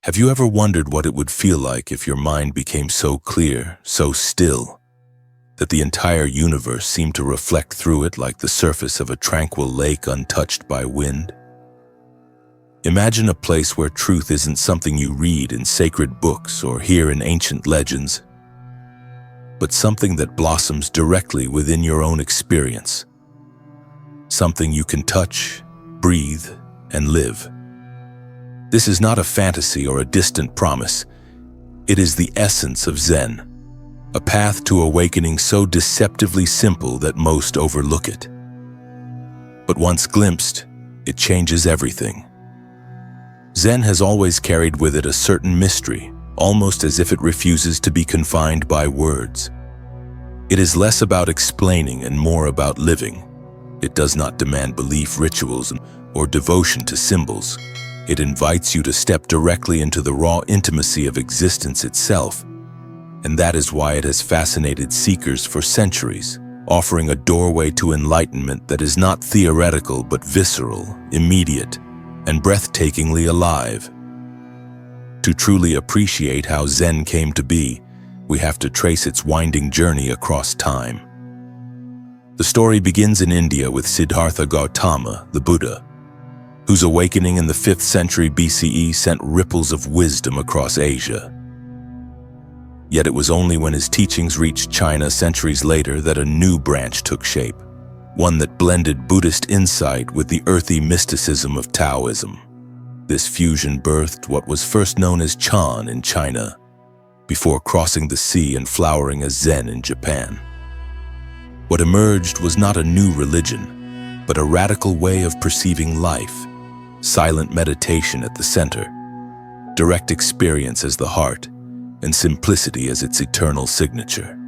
Have you ever wondered what it would feel like if your mind became so clear, so still, that the entire universe seemed to reflect through it like the surface of a tranquil lake untouched by wind? Imagine a place where truth isn't something you read in sacred books or hear in ancient legends, but something that blossoms directly within your own experience. Something you can touch, breathe, and live. This is not a fantasy or a distant promise. It is the essence of Zen, a path to awakening so deceptively simple that most overlook it. But once glimpsed, it changes everything. Zen has always carried with it a certain mystery, almost as if it refuses to be confined by words. It is less about explaining and more about living. It does not demand belief rituals or devotion to symbols. It invites you to step directly into the raw intimacy of existence itself. And that is why it has fascinated seekers for centuries, offering a doorway to enlightenment that is not theoretical but visceral, immediate, and breathtakingly alive. To truly appreciate how Zen came to be, we have to trace its winding journey across time. The story begins in India with Siddhartha Gautama, the Buddha, whose awakening in the 5th century BCE sent ripples of wisdom across Asia. Yet it was only when his teachings reached China centuries later that a new branch took shape, one that blended Buddhist insight with the earthy mysticism of Taoism. This fusion birthed what was first known as Chan in China, before crossing the sea and flowering as Zen in Japan. What emerged was not a new religion, but a radical way of perceiving life, silent meditation at the center, direct experience as the heart, and simplicity as its eternal signature.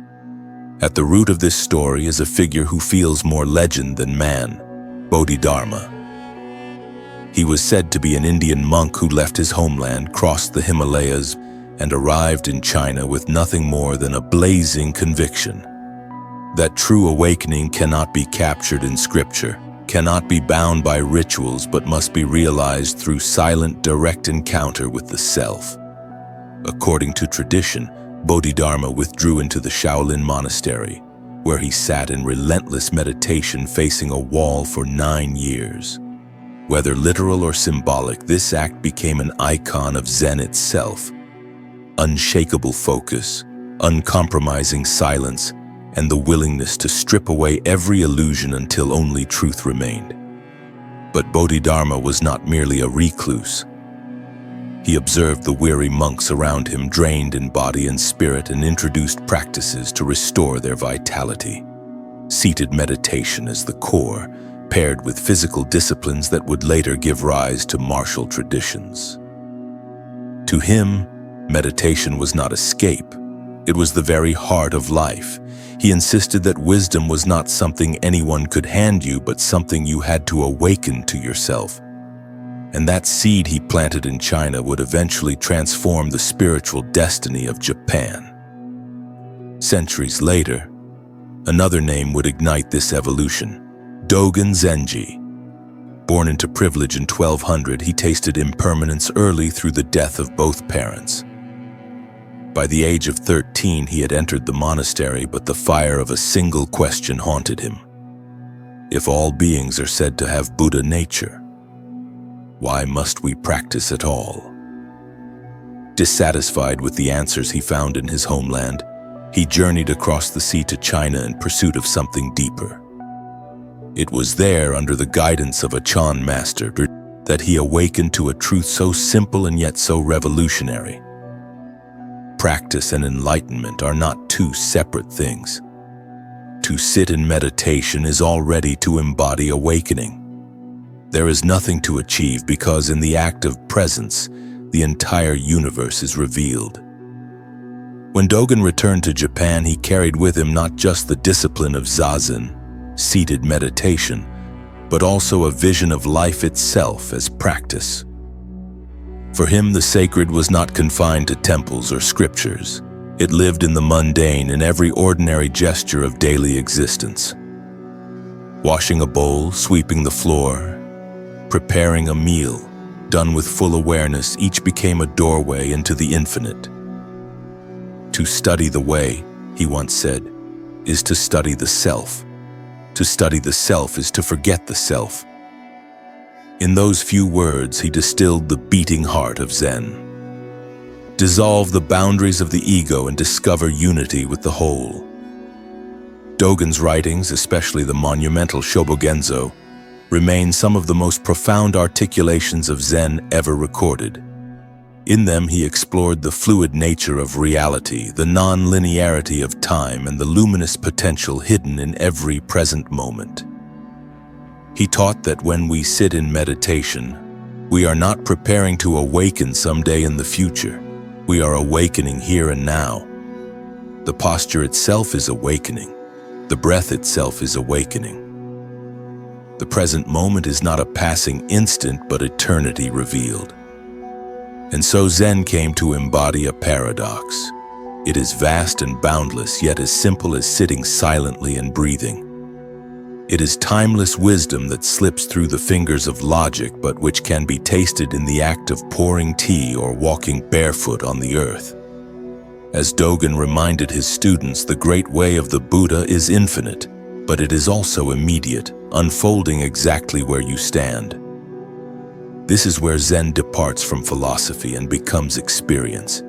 At the root of this story is a figure who feels more legend than man, Bodhidharma. He was said to be an Indian monk who left his homeland, crossed the Himalayas, and arrived in China with nothing more than a blazing conviction that true awakening cannot be captured in scripture, cannot be bound by rituals, but must be realized through silent, direct encounter with the self. According to tradition, Bodhidharma withdrew into the Shaolin monastery, where he sat in relentless meditation facing a wall for 9 years. Whether literal or symbolic, this act became an icon of Zen itself. Unshakable focus, uncompromising silence, and the willingness to strip away every illusion until only truth remained. But Bodhidharma was not merely a recluse. He observed the weary monks around him, drained in body and spirit, and introduced practices to restore their vitality. Seated meditation as the core, paired with physical disciplines that would later give rise to martial traditions. To him, meditation was not escape. It was the very heart of life. He insisted that wisdom was not something anyone could hand you, but something you had to awaken to yourself. And that seed he planted in China would eventually transform the spiritual destiny of Japan. Centuries later, another name would ignite this evolution: Dogen Zenji. Born into privilege in 1200, he tasted impermanence early through the death of both parents. By the age of 13, he had entered the monastery, but the fire of a single question haunted him. If all beings are said to have Buddha nature, why must we practice at all? Dissatisfied with the answers he found in his homeland, he journeyed across the sea to China in pursuit of something deeper. It was there, under the guidance of a Chan master, that he awakened to a truth so simple and yet so revolutionary. Practice and enlightenment are not two separate things. To sit in meditation is already to embody awakening. There is nothing to achieve because in the act of presence, the entire universe is revealed. When Dogen returned to Japan, he carried with him not just the discipline of zazen, seated meditation, but also a vision of life itself as practice. For him, the sacred was not confined to temples or scriptures. It lived in the mundane, in every ordinary gesture of daily existence. Washing a bowl, sweeping the floor, preparing a meal, Done with full awareness, each became a doorway into the infinite. To study the way, he once said, is to study the self. To study the self is to forget the self. In those few words, he distilled the beating heart of Zen. Dissolve the boundaries of the ego and discover unity with the whole. Dogen's writings, especially the monumental Shobogenzo, remain some of the most profound articulations of Zen ever recorded. In them, he explored the fluid nature of reality, the non-linearity of time, and the luminous potential hidden in every present moment. He taught that when we sit in meditation, we are not preparing to awaken someday in the future. We are awakening here and now. The posture itself is awakening. The breath itself is awakening. The present moment is not a passing instant, but eternity revealed. And so Zen came to embody a paradox. It is vast and boundless, yet as simple as sitting silently and breathing. It is timeless wisdom that slips through the fingers of logic, but which can be tasted in the act of pouring tea or walking barefoot on the earth. As Dogen reminded his students, the great way of the Buddha is infinite, but it is also immediate, unfolding exactly where you stand. This is where Zen departs from philosophy and becomes experience.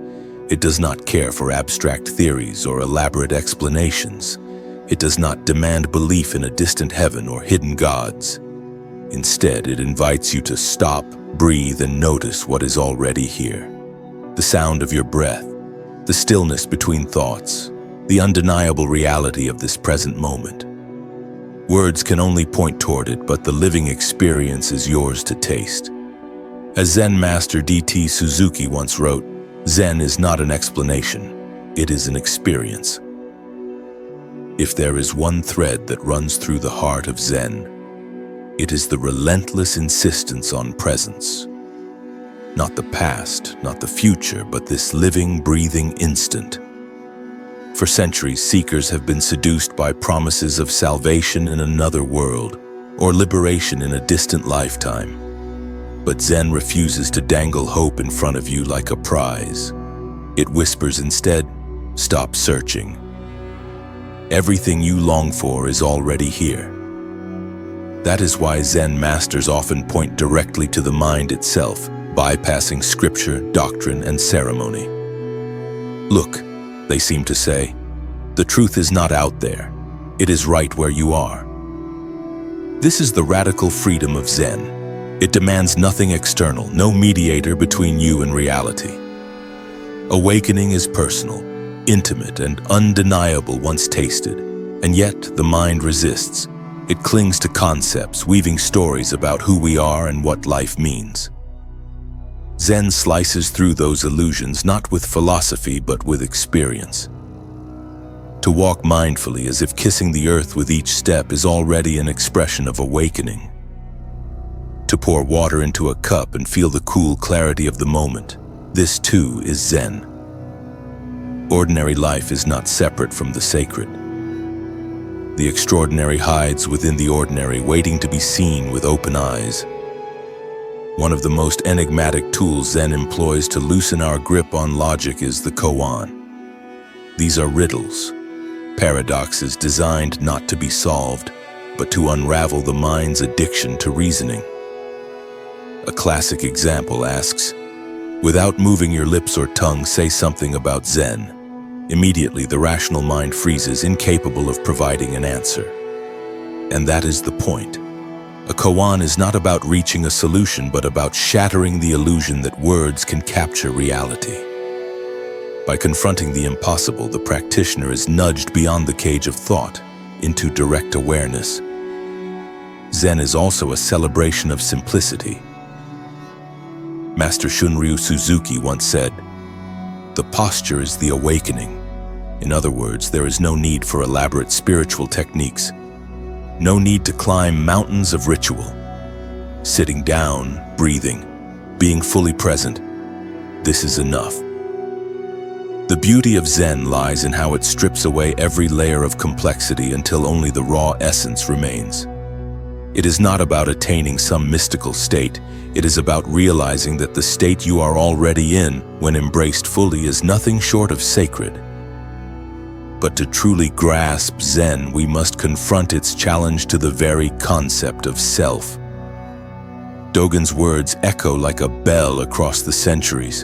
It does not care for abstract theories or elaborate explanations. It does not demand belief in a distant heaven or hidden gods. Instead, it invites you to stop, breathe, and notice what is already here. The sound of your breath, the stillness between thoughts, the undeniable reality of this present moment. Words can only point toward it, but the living experience is yours to taste. As Zen master D.T. Suzuki once wrote, Zen is not an explanation, it is an experience. If there is one thread that runs through the heart of Zen, it is the relentless insistence on presence. Not the past, not the future, but this living, breathing instant. For centuries, seekers have been seduced by promises of salvation in another world or liberation in a distant lifetime. But Zen refuses to dangle hope in front of you like a prize. It whispers instead, stop searching. Everything you long for is already here. That is why Zen masters often point directly to the mind itself, bypassing scripture, doctrine, and ceremony. Look, they seem to say, the truth is not out there. It is right where you are. This is the radical freedom of Zen. It demands nothing external, no mediator between you and reality. Awakening is personal, intimate, and undeniable once tasted, and yet the mind resists. It clings to concepts, weaving stories about who we are and what life means. Zen slices through those illusions not with philosophy but with experience. To walk mindfully as if kissing the earth with each step is already an expression of awakening. To pour water into a cup and feel the cool clarity of the moment, this too is Zen. Ordinary life is not separate from the sacred. The extraordinary hides within the ordinary, waiting to be seen with open eyes. One of the most enigmatic tools Zen employs to loosen our grip on logic is the koan. These are riddles, paradoxes designed not to be solved, but to unravel the mind's addiction to reasoning. A classic example asks, without moving your lips or tongue, say something about Zen. Immediately, the rational mind freezes, incapable of providing an answer. And that is the point. A koan is not about reaching a solution, but about shattering the illusion that words can capture reality. By confronting the impossible, the practitioner is nudged beyond the cage of thought into direct awareness. Zen is also a celebration of simplicity. Master Shunryu Suzuki once said, "The posture is the awakening." In other words, there is no need for elaborate spiritual techniques. No need to climb mountains of ritual. Sitting down, breathing, being fully present, this is enough. The beauty of Zen lies in how it strips away every layer of complexity until only the raw essence remains. It is not about attaining some mystical state. It is about realizing that the state you are already in, when embraced fully, is nothing short of sacred. But to truly grasp Zen, we must confront its challenge to the very concept of self. Dogen's words echo like a bell across the centuries.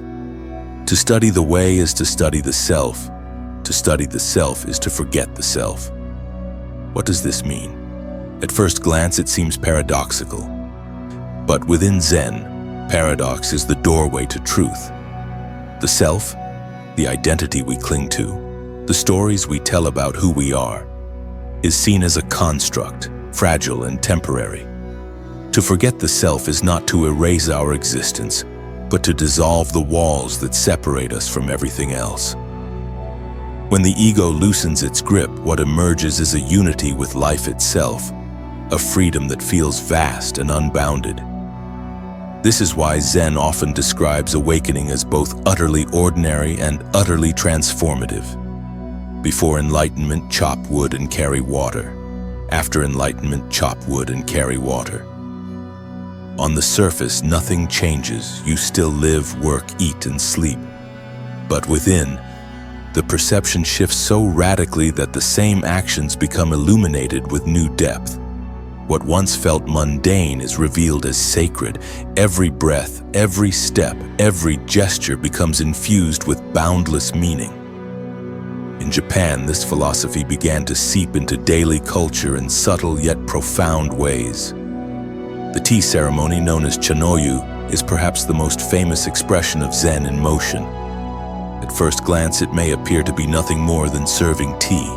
To study the way is to study the self. To study the self is to forget the self. What does this mean? At first glance, it seems paradoxical. But within Zen, paradox is the doorway to truth. The self, the identity we cling to, the stories we tell about who we are, is seen as a construct, fragile and temporary. To forget the self is not to erase our existence, but to dissolve the walls that separate us from everything else. When the ego loosens its grip, what emerges is a unity with life itself, a freedom that feels vast and unbounded. This is why Zen often describes awakening as both utterly ordinary and utterly transformative. Before enlightenment, chop wood and carry water. After enlightenment, chop wood and carry water. On the surface, nothing changes. You still live, work, eat, and sleep. But within, the perception shifts so radically that the same actions become illuminated with new depth. What once felt mundane is revealed as sacred. Every breath, every step, every gesture becomes infused with boundless meaning. In Japan, this philosophy began to seep into daily culture in subtle yet profound ways. The tea ceremony, known as chanoyu, is perhaps the most famous expression of Zen in motion. At first glance, it may appear to be nothing more than serving tea.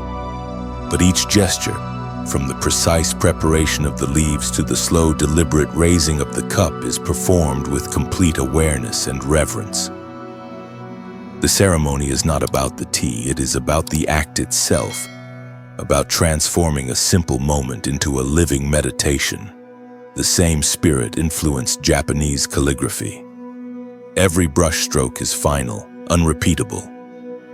But each gesture, from the precise preparation of the leaves to the slow, deliberate raising of the cup, is performed with complete awareness and reverence. The ceremony is not about the tea, it is about the act itself, about transforming a simple moment into a living meditation. The same spirit influenced Japanese calligraphy. Every brushstroke is final, unrepeatable.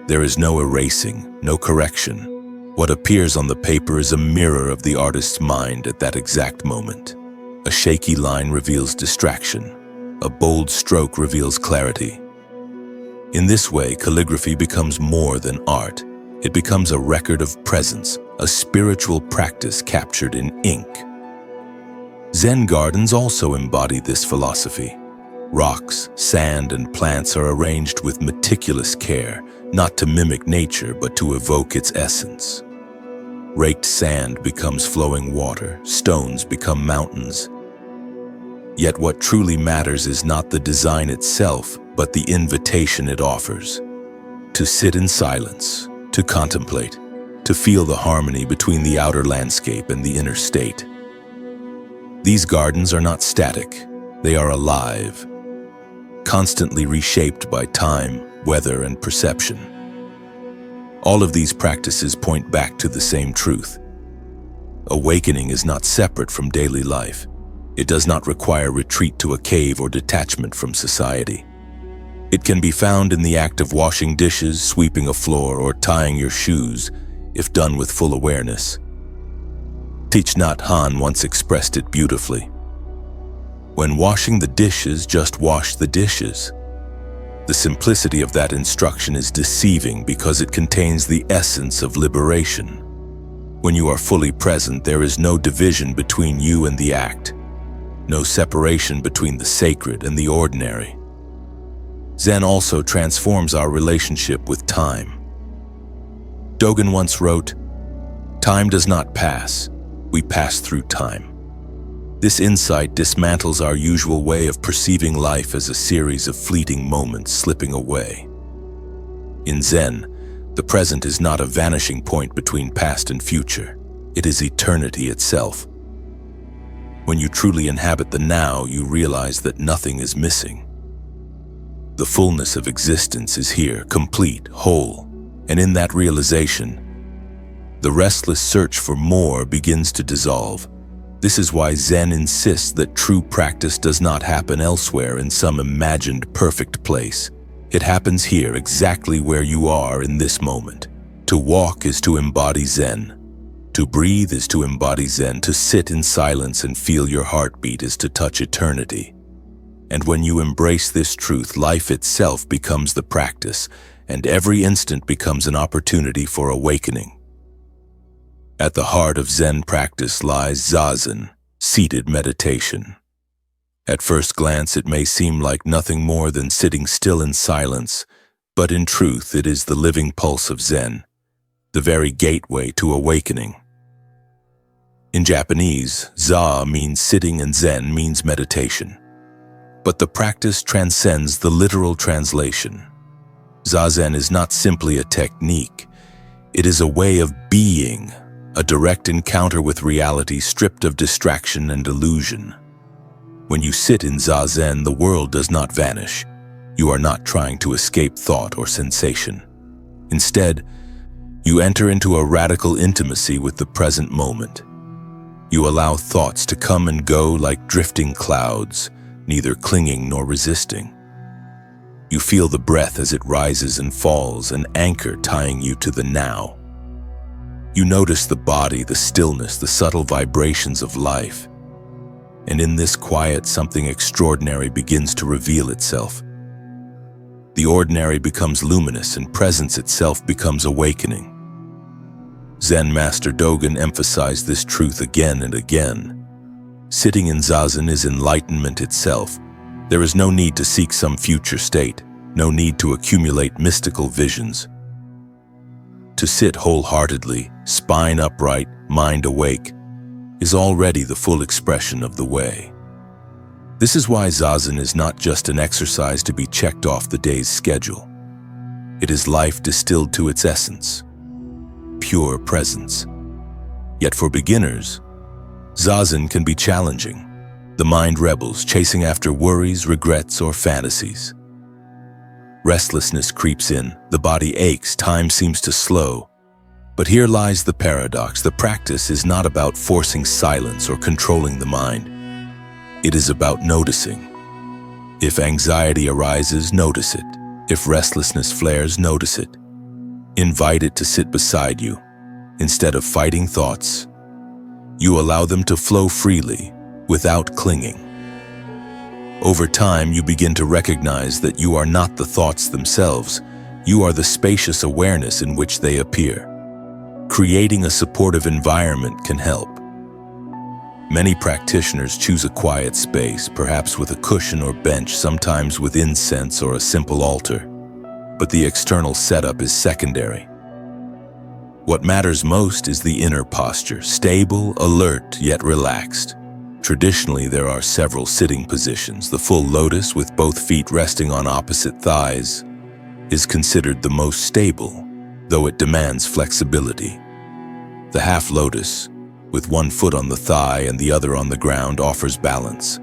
There is no erasing, no correction. What appears on the paper is a mirror of the artist's mind at that exact moment. A shaky line reveals distraction. A bold stroke reveals clarity. In this way, calligraphy becomes more than art. It becomes a record of presence, a spiritual practice captured in ink. Zen gardens also embody this philosophy. Rocks, sand, and plants are arranged with meticulous care, not to mimic nature, but to evoke its essence. Raked sand becomes flowing water, stones become mountains. Yet what truly matters is not the design itself, but the invitation it offers. To sit in silence, to contemplate, to feel the harmony between the outer landscape and the inner state. These gardens are not static, they are alive, constantly reshaped by time, weather, and perception. All of these practices point back to the same truth. Awakening is not separate from daily life. It does not require retreat to a cave or detachment from society. It can be found in the act of washing dishes, sweeping a floor, or tying your shoes, if done with full awareness. Thich Nhat Hanh once expressed it beautifully. When washing the dishes, just wash the dishes. The simplicity of that instruction is deceiving because it contains the essence of liberation. When you are fully present, there is no division between you and the act, no separation between the sacred and the ordinary. Zen also transforms our relationship with time. Dogen once wrote, "Time does not pass, we pass through time." This insight dismantles our usual way of perceiving life as a series of fleeting moments slipping away. In Zen, the present is not a vanishing point between past and future. It is eternity itself. When you truly inhabit the now, you realize that nothing is missing. The fullness of existence is here, complete, whole, and in that realization, the restless search for more begins to dissolve. This is why Zen insists that true practice does not happen elsewhere in some imagined perfect place. It happens here, exactly where you are in this moment. To walk is to embody Zen. To breathe is to embody Zen. To sit in silence and feel your heartbeat is to touch eternity. And when you embrace this truth, life itself becomes the practice, and every instant becomes an opportunity for awakening. At the heart of Zen practice lies zazen, seated meditation. At first glance, it may seem like nothing more than sitting still in silence, but in truth, it is the living pulse of Zen, the very gateway to awakening. In Japanese, za means sitting and zen means meditation. But the practice transcends the literal translation. Zazen is not simply a technique. It is a way of being, a direct encounter with reality stripped of distraction and illusion. When you sit in zazen, the world does not vanish. You are not trying to escape thought or sensation. Instead, you enter into a radical intimacy with the present moment. You allow thoughts to come and go like drifting clouds, neither clinging nor resisting. You feel the breath as it rises and falls, an anchor tying you to the now. You notice the body, the stillness, the subtle vibrations of life. And in this quiet, something extraordinary begins to reveal itself. The ordinary becomes luminous, and presence itself becomes awakening. Zen master Dogen emphasized this truth again and again. Sitting in zazen is enlightenment itself. There is no need to seek some future state, no need to accumulate mystical visions. To sit wholeheartedly, spine upright, mind awake, is already the full expression of the way. This is why zazen is not just an exercise to be checked off the day's schedule. It is life distilled to its essence, pure presence. Yet for beginners, zazen can be challenging. The mind rebels, chasing after worries, regrets, or fantasies. Restlessness creeps in, the body aches, time seems to slow. But here lies the paradox. The practice is not about forcing silence or controlling the mind. It is about noticing. If anxiety arises, notice it. If restlessness flares, notice it. Invite it to sit beside you. Instead of fighting thoughts, you allow them to flow freely, without clinging. Over time, you begin to recognize that you are not the thoughts themselves. You are the spacious awareness in which they appear. Creating a supportive environment can help. Many practitioners choose a quiet space, perhaps with a cushion or bench, sometimes with incense or a simple altar. But the external setup is secondary. What matters most is the inner posture, stable, alert, yet relaxed. Traditionally, there are several sitting positions. The full lotus, with both feet resting on opposite thighs, is considered the most stable, though it demands flexibility. The half lotus, with one foot on the thigh and the other on the ground, offers balance.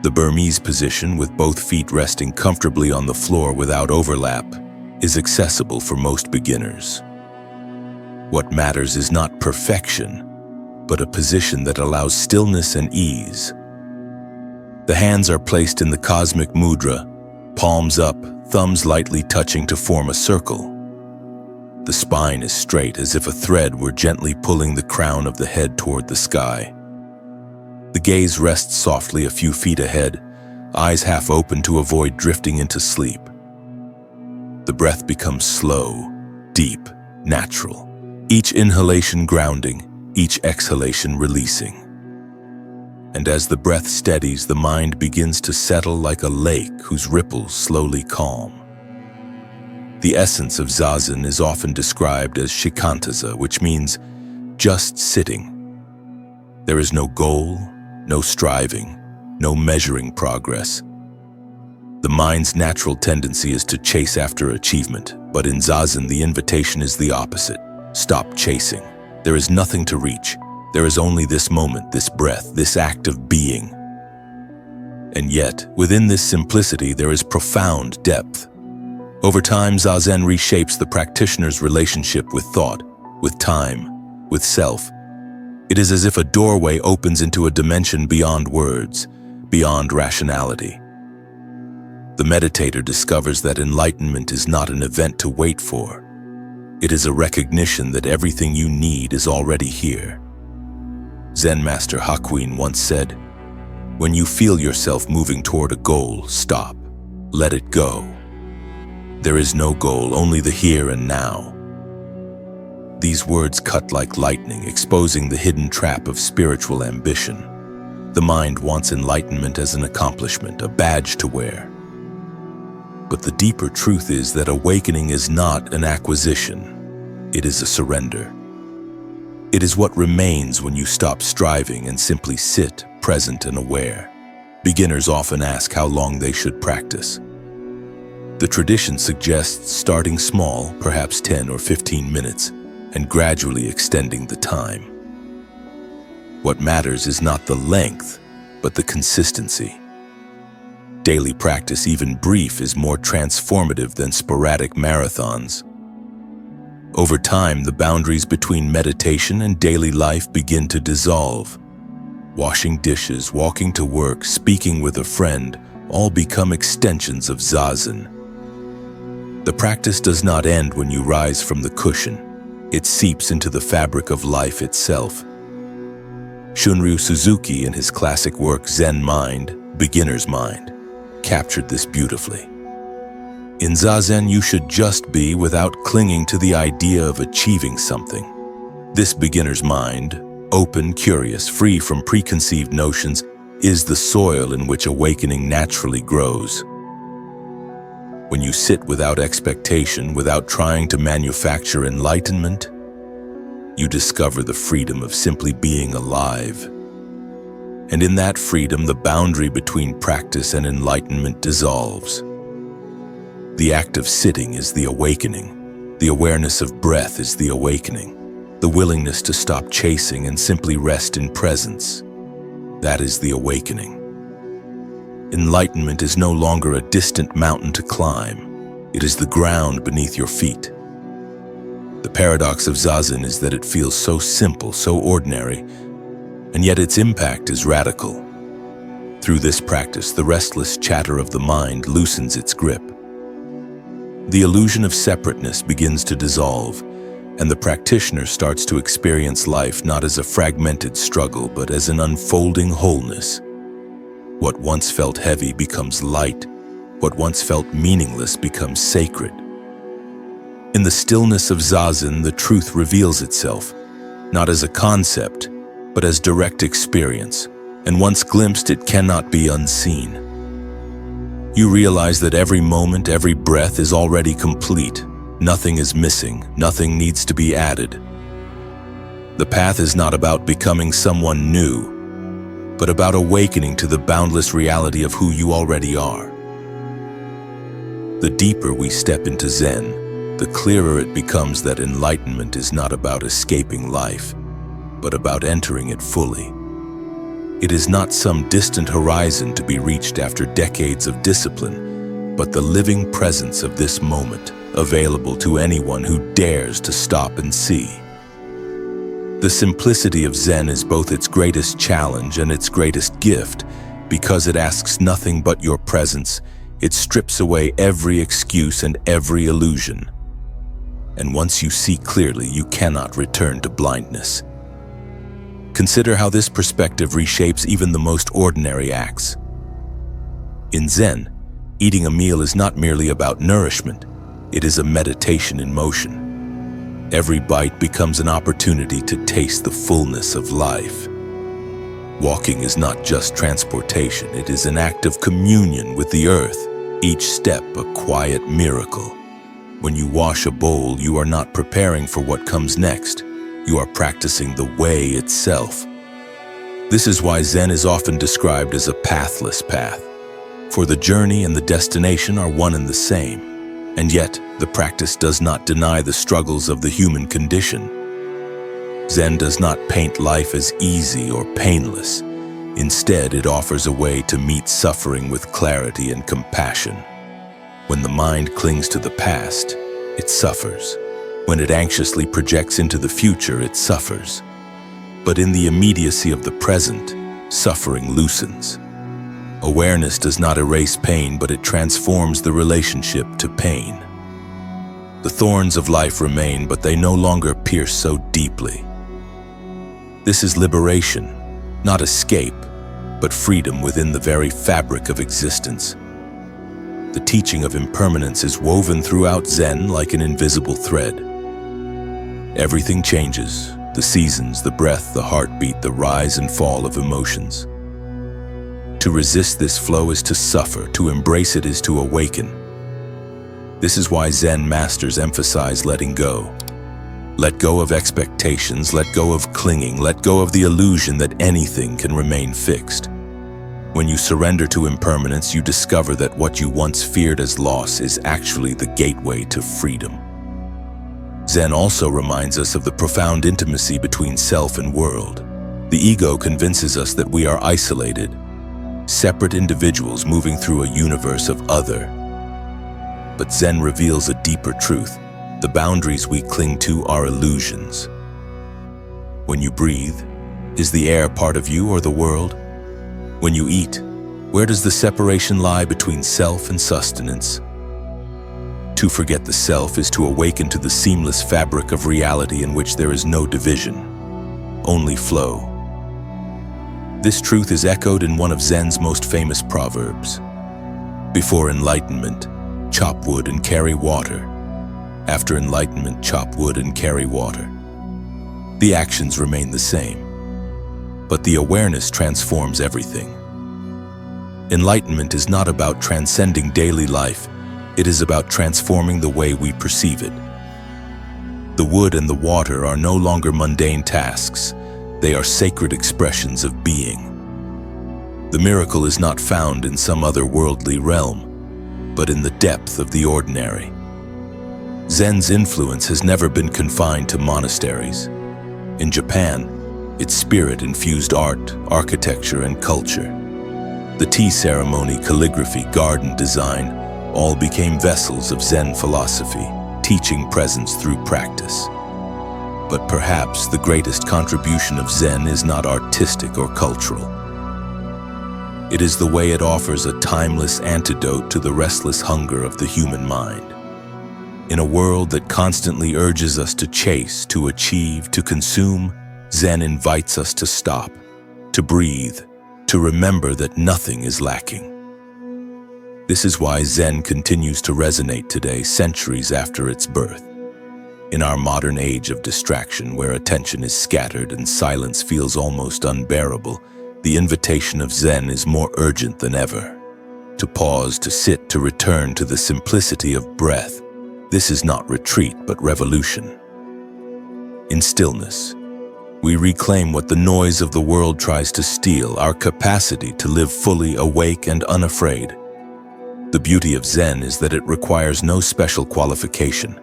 The Burmese position, with both feet resting comfortably on the floor without overlap, is accessible for most beginners. What matters is not perfection, but a position that allows stillness and ease. The hands are placed in the cosmic mudra, palms up, thumbs lightly touching to form a circle. The spine is straight, as if a thread were gently pulling the crown of the head toward the sky. The gaze rests softly a few feet ahead, eyes half open to avoid drifting into sleep. The breath becomes slow, deep, natural. Each inhalation grounding, each exhalation releasing. And as the breath steadies, the mind begins to settle like a lake whose ripples slowly calm. The essence of zazen is often described as shikantaza, which means just sitting. There is no goal, no striving, no measuring progress. The mind's natural tendency is to chase after achievement, but in zazen the invitation is the opposite. Stop chasing. There is nothing to reach. There is only this moment, this breath, this act of being. And yet, within this simplicity, there is profound depth. Over time, zazen reshapes the practitioner's relationship with thought, with time, with self. It is as if a doorway opens into a dimension beyond words, beyond rationality. The meditator discovers that enlightenment is not an event to wait for. It is a recognition that everything you need is already here. Zen master Hakuin once said, "When you feel yourself moving toward a goal, stop. Let it go. There is no goal, only the here and now." These words cut like lightning, exposing the hidden trap of spiritual ambition. The mind wants enlightenment as an accomplishment, a badge to wear. But the deeper truth is that awakening is not an acquisition. It is a surrender. It is what remains when you stop striving and simply sit, present and aware. Beginners often ask how long they should practice. The tradition suggests starting small, perhaps 10 or 15 minutes, and gradually extending the time. What matters is not the length, but the consistency. Daily practice, even brief, is more transformative than sporadic marathons. Over time, the boundaries between meditation and daily life begin to dissolve. Washing dishes, walking to work, speaking with a friend, all become extensions of zazen. The practice does not end when you rise from the cushion. It seeps into the fabric of life itself. Shunryu Suzuki, in his classic work Zen Mind, Beginner's Mind, captured this beautifully. In zazen, you should just be without clinging to the idea of achieving something. This beginner's mind, open, curious, free from preconceived notions, is the soil in which awakening naturally grows. When you sit without expectation, without trying to manufacture enlightenment, you discover the freedom of simply being alive. And in that freedom, the boundary between practice and enlightenment dissolves. The act of sitting is the awakening. The awareness of breath is the awakening. The willingness to stop chasing and simply rest in presence. That is the awakening. Enlightenment is no longer a distant mountain to climb. It is the ground beneath your feet. The paradox of zazen is that it feels so simple, so ordinary, and yet its impact is radical. Through this practice, the restless chatter of the mind loosens its grip. The illusion of separateness begins to dissolve, and the practitioner starts to experience life not as a fragmented struggle, but as an unfolding wholeness. What once felt heavy becomes light. What once felt meaningless becomes sacred. In the stillness of zazen, the truth reveals itself, not as a concept, but as direct experience, and once glimpsed, it cannot be unseen. You realize that every moment, every breath is already complete. Nothing is missing, nothing needs to be added. The path is not about becoming someone new, but about awakening to the boundless reality of who you already are. The deeper we step into Zen, the clearer it becomes that enlightenment is not about escaping life, but about entering it fully. It is not some distant horizon to be reached after decades of discipline, but the living presence of this moment, available to anyone who dares to stop and see. The simplicity of Zen is both its greatest challenge and its greatest gift. Because it asks nothing but your presence, it strips away every excuse and every illusion. And once you see clearly, you cannot return to blindness. Consider how this perspective reshapes even the most ordinary acts. In Zen, eating a meal is not merely about nourishment, it is a meditation in motion. Every bite becomes an opportunity to taste the fullness of life. Walking is not just transportation, it is an act of communion with the earth, each step a quiet miracle. When you wash a bowl, you are not preparing for what comes next. You are practicing the way itself. This is why Zen is often described as a pathless path, for the journey and the destination are one and the same. And yet, the practice does not deny the struggles of the human condition. Zen does not paint life as easy or painless. Instead, it offers a way to meet suffering with clarity and compassion. When the mind clings to the past, it suffers. When it anxiously projects into the future, it suffers. But in the immediacy of the present, suffering loosens. Awareness does not erase pain, but it transforms the relationship to pain. The thorns of life remain, but they no longer pierce so deeply. This is liberation, not escape, but freedom within the very fabric of existence. The teaching of impermanence is woven throughout Zen like an invisible thread. Everything changes, the seasons, the breath, the heartbeat, the rise and fall of emotions. To resist this flow is to suffer, to embrace it is to awaken. This is why Zen masters emphasize letting go. Let go of expectations, let go of clinging, let go of the illusion that anything can remain fixed. When you surrender to impermanence, you discover that what you once feared as loss is actually the gateway to freedom. Zen also reminds us of the profound intimacy between self and world. The ego convinces us that we are isolated, separate individuals moving through a universe of other. But Zen reveals a deeper truth. The boundaries we cling to are illusions. When you breathe, is the air part of you or the world? When you eat, where does the separation lie between self and sustenance? To forget the self is to awaken to the seamless fabric of reality in which there is no division, only flow. This truth is echoed in one of Zen's most famous proverbs. Before enlightenment, chop wood and carry water. After enlightenment, chop wood and carry water. The actions remain the same, but the awareness transforms everything. Enlightenment is not about transcending daily life, it is about transforming the way we perceive it. The wood and the water are no longer mundane tasks, they are sacred expressions of being. The miracle is not found in some otherworldly realm, but in the depth of the ordinary. Zen's influence has never been confined to monasteries. In Japan, its spirit infused art, architecture, and culture. The tea ceremony, calligraphy, garden design, all became vessels of Zen philosophy, teaching presence through practice. But perhaps the greatest contribution of Zen is not artistic or cultural. It is the way it offers a timeless antidote to the restless hunger of the human mind. In a world that constantly urges us to chase, to achieve, to consume, Zen invites us to stop, to breathe, to remember that nothing is lacking. This is why Zen continues to resonate today, centuries after its birth. In our modern age of distraction, where attention is scattered and silence feels almost unbearable, the invitation of Zen is more urgent than ever. To pause, to sit, to return to the simplicity of breath. This is not retreat, but revolution. In stillness, we reclaim what the noise of the world tries to steal, our capacity to live fully awake and unafraid. The beauty of Zen is that it requires no special qualification.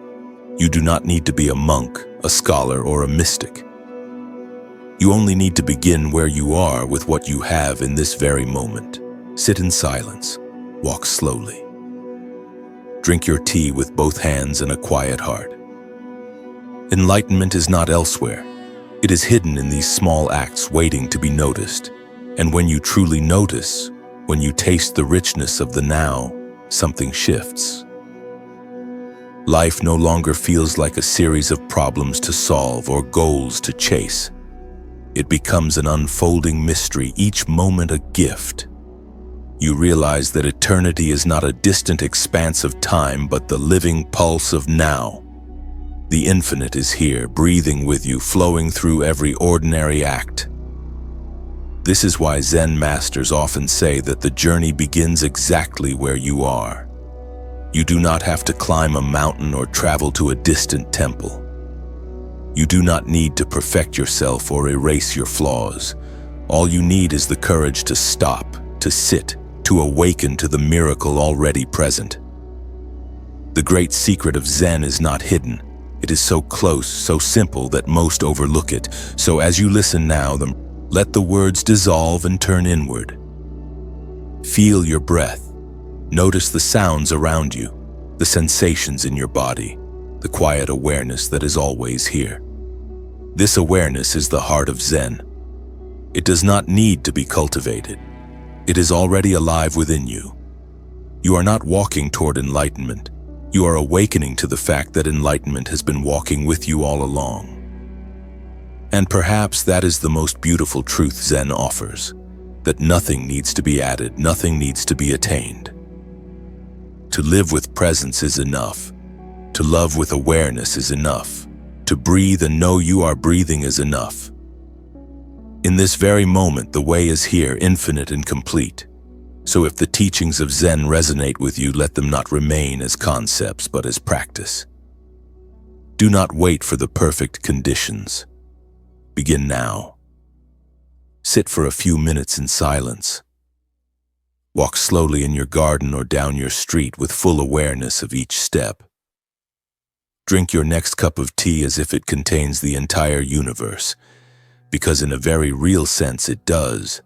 You do not need to be a monk, a scholar, or a mystic. You only need to begin where you are with what you have in this very moment. Sit in silence, walk slowly. Drink your tea with both hands and a quiet heart. Enlightenment is not elsewhere. It is hidden in these small acts waiting to be noticed. And when you truly notice, when you taste the richness of the now, something shifts. Life no longer feels like a series of problems to solve or goals to chase. It becomes an unfolding mystery, each moment a gift. You realize that eternity is not a distant expanse of time, but the living pulse of now. The infinite is here, breathing with you, flowing through every ordinary act. This is why Zen masters often say that the journey begins exactly where you are. You do not have to climb a mountain or travel to a distant temple. You do not need to perfect yourself or erase your flaws. All you need is the courage to stop, to sit, to awaken to the miracle already present. The great secret of Zen is not hidden. It is so close, so simple that most overlook it. So as you listen now, let the words dissolve and turn inward. Feel your breath. Notice the sounds around you, the sensations in your body, the quiet awareness that is always here. This awareness is the heart of Zen. It does not need to be cultivated. It is already alive within you. You are not walking toward enlightenment. You are awakening to the fact that enlightenment has been walking with you all along. And perhaps that is the most beautiful truth Zen offers, that nothing needs to be added, nothing needs to be attained. To live with presence is enough. To love with awareness is enough. To breathe and know you are breathing is enough. In this very moment, the way is here, infinite and complete. So if the teachings of Zen resonate with you, let them not remain as concepts, but as practice. Do not wait for the perfect conditions. Begin now. Sit for a few minutes in silence. Walk slowly in your garden or down your street with full awareness of each step. Drink your next cup of tea as if it contains the entire universe, because in a very real sense it does.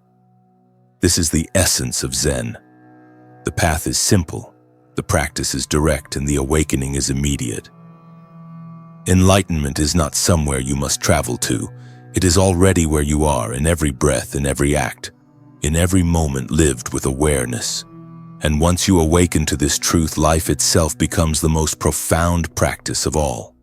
This is the essence of Zen. The path is simple, the practice is direct, and the awakening is immediate. Enlightenment is not somewhere you must travel to. It is already where you are, in every breath, in every act, in every moment lived with awareness. And once you awaken to this truth, life itself becomes the most profound practice of all.